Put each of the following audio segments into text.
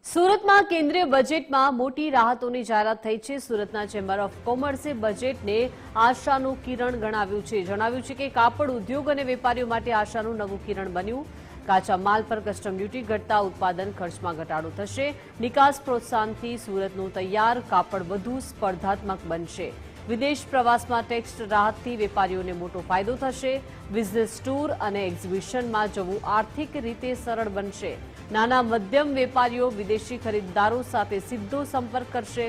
સુરતમાં કેન્દ્રીય બજેટમાં મોટી રાહતોની જાહેરાત થઈ છે। સુરતના ચેમ્બર ઓફ કોમર્સે બજેટને આશાનું કિરણ ગણાવ્યું છે। જણાવ્યું છે કે કાપડ ઉદ્યોગ અને વેપારીઓ માટે આશાનું નવું કિરણ બન્યું। કાચા માલ પર કસ્ટમ ડ્યુટી ઘટતા ઉત્પાદન ખર્ચમાં ઘટાડો થશે। નિકાસ પ્રોત્સાહનથી સુરતનું તૈયાર કાપડ વધુ સ્પર્ધાત્મક બનશે। વિદેશ પ્રવાસમાં ટેક્સ રાહતથી વેપારીઓને મોટો ફાયદો થશે। બિઝનેસ ટૂર અને એક્ઝિબિશનમાં જવું આર્થિક રીતે સરળ બનશે। નાના મધ્યમ વેપારીઓ વિદેશી ખરીદદારો સાથે સીધો સંપર્ક કરશે।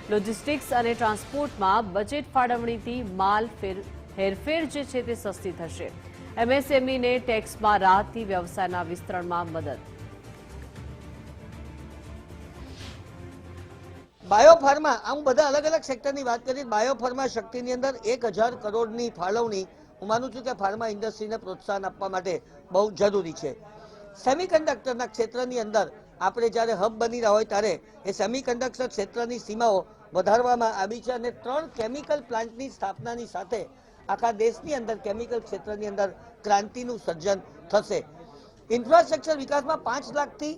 લોજિસ્ટિક્સ અને ટ્રાન્સપોર્ટમાં બજેટ ફાળવણીથી માલ હેરફેર જે છે તે સસ્તી થશે। એમએસએમઈને ટેક્સમાં રાહતથી વ્યવસાયના વિસ્તરણમાં મદદ। બાયોફાર્મા આમ બધા અલગ અલગ સેક્ટરની વાત કરી। બાયોફાર્મા શક્તિની અંદર 1000 કરોડની ફાળવણી હું માનું છું કે ફાર્મા ઇન્ડસ્ટ્રીને પ્રોત્સાહન આપવા માટે બહુ જરૂરી છે। સેમિકન્ડક્ટરના ક્ષેત્રની અંદર આપણે જ્યારે હબ બની રહ્યા હોય ત્યારે એ સેમિકન્ડક્ટર ક્ષેત્રની સીમાઓ વધારવામાં આવી છે અને 3 કેમિકલ પ્લાન્ટની સ્થાપનાની સાથે આખા દેશની અંદર કેમિકલ ક્ષેત્રની અંદર ક્રાંતિનું સર્જન થશે। ઇન્ફ્રાસ્ટ્રક્ચર વિકાસમાં 5 લાખથી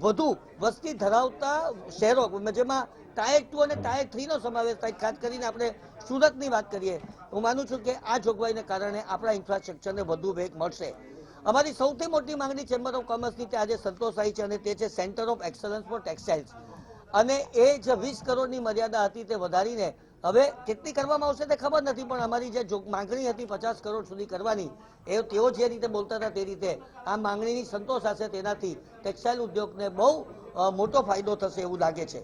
વધુ વસ્તી ધરાવતા શહેરો જેમાં ટાયર 2 અને ટાયર 3 નો સમાવેશ થાય। ખાસ કરીને આપણે સુરતની વાત કરીએ હું માનું છું કે આ જોગવાઈને કારણે આપણા ઇન્ફ્રાસ્ટ્રક્ચરને વધુ વેગ મળશે। અમારી સૌથી મોટી માંગણી ચેમ્બર ઓફ કોમર્સની તે આજે સંતોષાઈ છે અને તે છે centre of excellence for textiles અને એ જે 20 કરોડની મર્યાદા હતી તે વધારીને હવે કેટલી કરવામાં આવશે તે ખબર નથી પણ અમારી જે માંગણી હતી 50 કરોડ સુધી કરવાની એ તેઓ જે રીતે બોલતા હતા તે રીતે આ માંગણીની સંતોષ હશે। તેનાથી ટેક્સટાઇલ ઉદ્યોગને બહુ મોટો ફાયદો થશે એવું લાગે છે।